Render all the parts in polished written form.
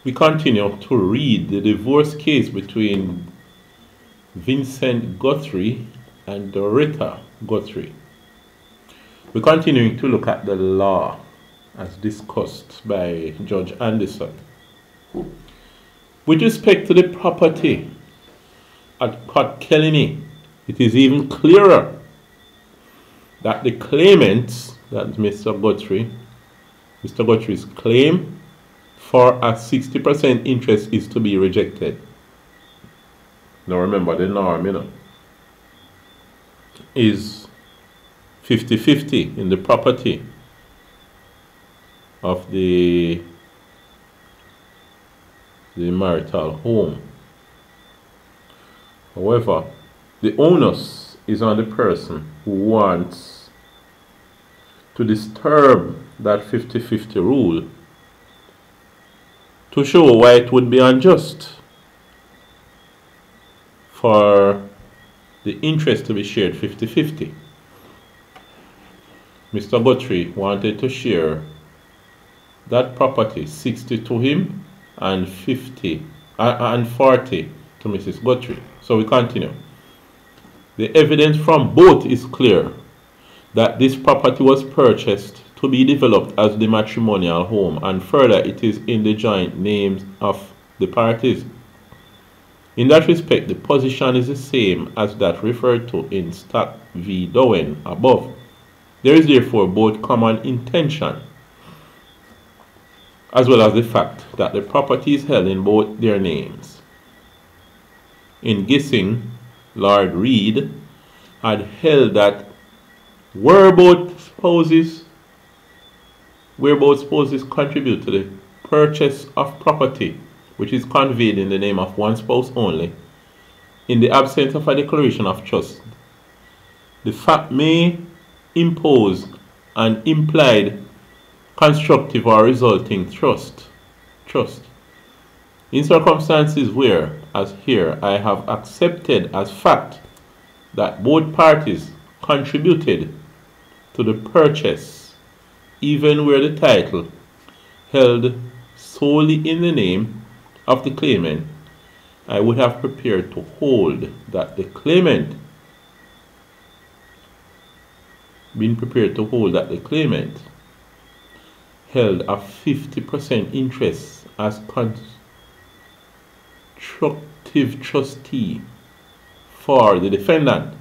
We continue to read the divorce case between Vincent Guthrie and Dorretta Guthrie. We're continuing to look at the law as discussed by Judge Anderson. With respect to the property at Port Kelly, it is even clearer that the claimants, that's Mr. Guthrie's claim for a 60% interest is to be rejected. Now remember the norm, is 50-50 in the property of the marital home. However, the onus is on the person who wants to disturb that 50-50 rule to show why it would be unjust for the interest to be shared 50-50. Mr. Guthrie wanted to share that property 60 to him and 40 to Mrs. Guthrie. So we continue. The evidence from both is clear that this property was purchased to be developed as the matrimonial home, and further it is in the joint names of the parties. In that respect, the position is the same as that referred to in Stack v. Dowen above. There is therefore both common intention as well as the fact that the property is held in both their names. In Gissing, Lord Reed had held that where both spouses contribute to the purchase of property which is conveyed in the name of one spouse only, in the absence of a declaration of trust, the fact may impose an implied constructive or resulting trust. In circumstances where, as here, I have accepted as fact that both parties contributed to the purchase, even where the title held solely in the name of the claimant, I would have prepared to hold that the claimant held a 50% interest as constructive trustee for the defendant.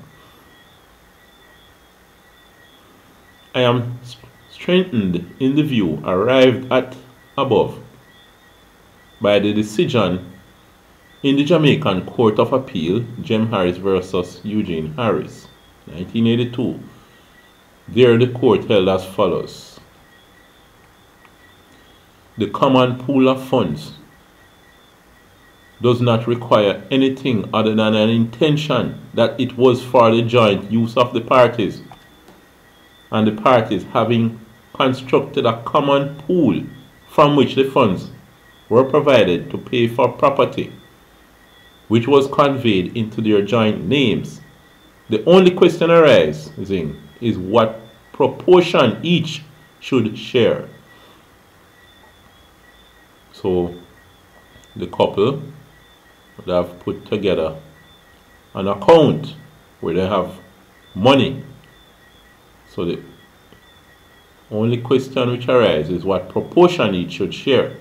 I am strengthened in the view arrived at above by the decision in the Jamaican Court of Appeal, Jem Harris versus Eugene Harris, 1982. There the court held as follows. The common pool of funds does not require anything other than an intention that it was for the joint use of the parties, and the parties having constructed a common pool from which the funds were provided to pay for property which was conveyed into their joint names. The only question arising is what proportion each should share. So the couple would have put together an account where they have money. So the only question which arises is what proportion each should share.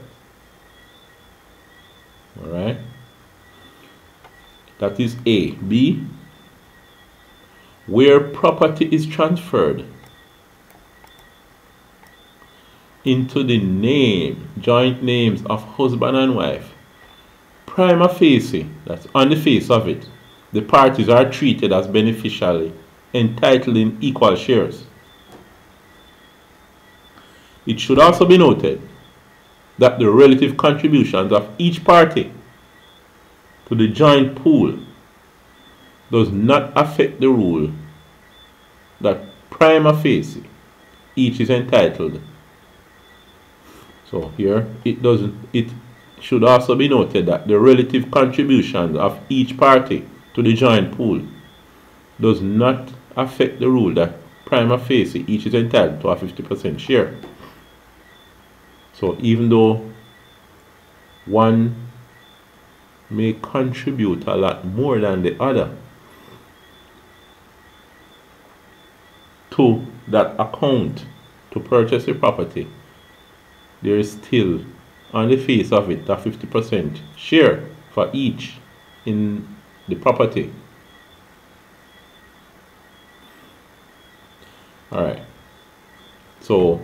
Alright? That is A. B. Where property is transferred into the joint names of husband and wife, prima facie, that's on the face of it, the parties are treated as beneficially entitled in equal shares. It should also be noted that the relative contributions of each party to the joint pool does not affect the rule that prima facie each is entitled. So here it should also be noted that the relative contributions of each party to the joint pool does not affect the rule that prima facie each is entitled to a 50% share. So even though one may contribute a lot more than the other to that account to purchase a property, there is still, on the face of it, a 50% share for each in the property. Alright, so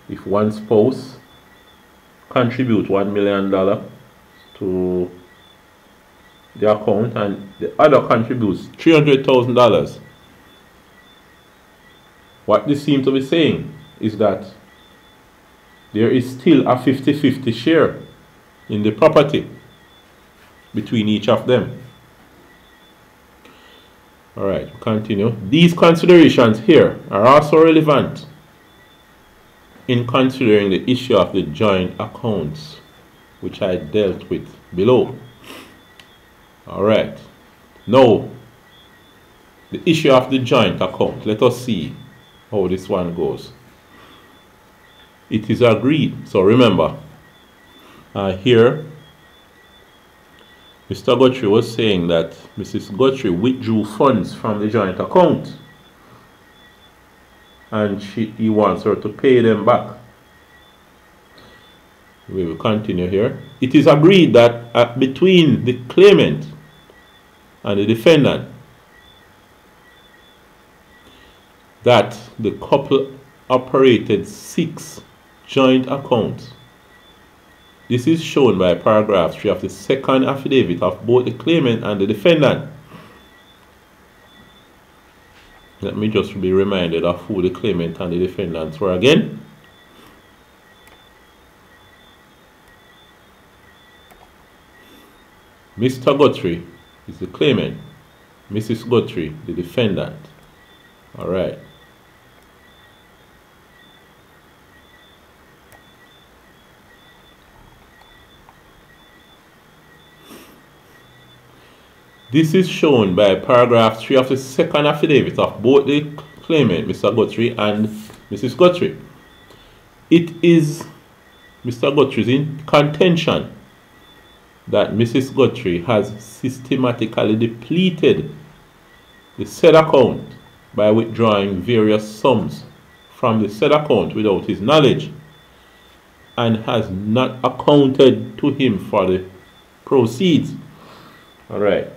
if one spouse contribute $1 million to the account and the other contributes $300,000, what this seems to be saying is that there is still a 50-50 share in the property between each of them. Alright, we'll continue. These considerations here are also relevant in considering the issue of the joint accounts, which I dealt with below. Alright, now the issue of the joint account. Let us see how this one goes. It is agreed. So remember, here Mr. Guthrie was saying that Mrs. Guthrie withdrew funds from the joint account and he wants her to pay them back. We will continue here. It is agreed that between the claimant and the defendant that the couple operated 6 joint accounts. This is shown by paragraph 3 of the second affidavit of both the claimant and the defendant. Let me just be reminded of who the claimant and the defendants were again. Mr. Guthrie is the claimant, Mrs. Guthrie the defendant. Alright. This is shown by paragraph 3 of the second affidavit of both the claimant, Mr. Guthrie, and Mrs. Guthrie. It is Mr. Guthrie's in contention that Mrs. Guthrie has systematically depleted the said account by withdrawing various sums from the said account without his knowledge and has not accounted to him for the proceeds. Alright.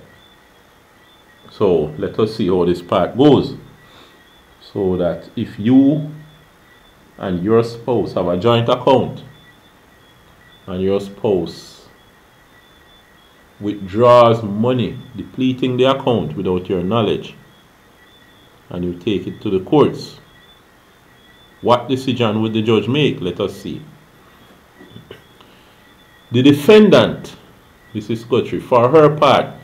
So let us see how this part goes. So that if you and your spouse have a joint account and your spouse withdraws money, depleting the account without your knowledge, and you take it to the courts, what decision would the judge make? Let us see. The defendant, Mrs. Guthrie, for her part,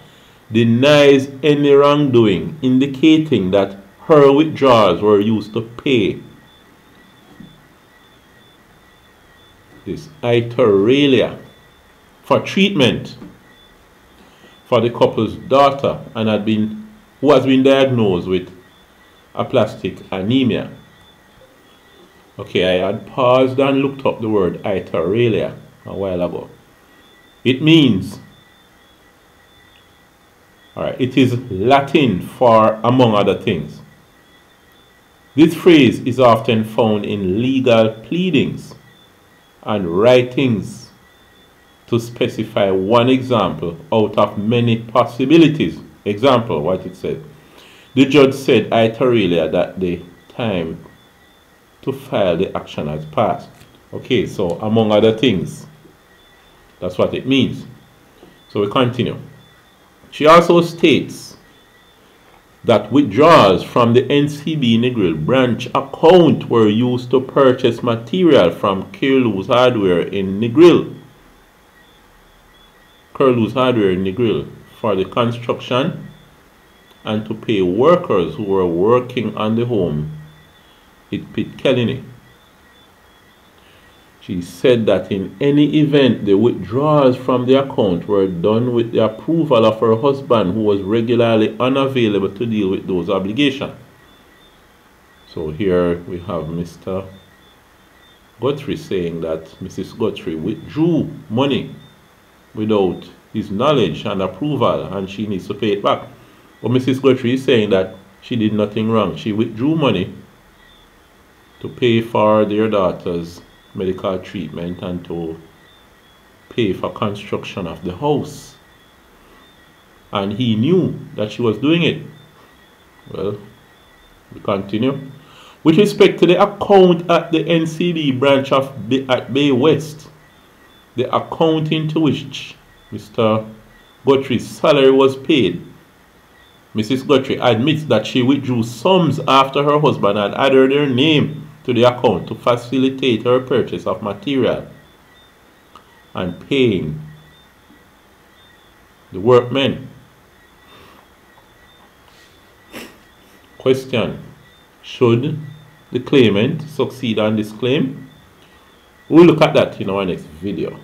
denies any wrongdoing, indicating that her withdrawals were used to pay this iter for treatment for the couple's daughter and who has been diagnosed with aplastic anemia. Okay, I had paused and looked up the word iter a while ago. It means, alright, it is Latin for among other things. This phrase is often found in legal pleadings and writings to specify one example out of many possibilities. Example, what it said. The judge said iter alia that the time to file the action has passed. Okay, so among other things, that's what it means. So we continue. She also states that withdrawals from the NCB Negril branch account were used to purchase material from Curlew's Hardware in Negril. Curlew's Hardware in Negril for the construction and to pay workers who were working on the home at Pitcairn. She said that in any event, the withdrawals from the account were done with the approval of her husband, who was regularly unavailable to deal with those obligations. So here we have Mr. Guthrie saying that Mrs. Guthrie withdrew money without his knowledge and approval, and she needs to pay it back. But Mrs. Guthrie is saying that she did nothing wrong. She withdrew money to pay for their daughter's medical treatment and to pay for construction of the house. And he knew that she was doing it. Well, we continue. With respect to the account at the NCB branch at Bay West, the account into which Mr. Guthrie's salary was paid, Mrs. Guthrie admits that she withdrew sums after her husband had added her name to the account to facilitate her purchase of material and paying the workmen. Question: should the claimant succeed on this claim? We'll look at that in our next video.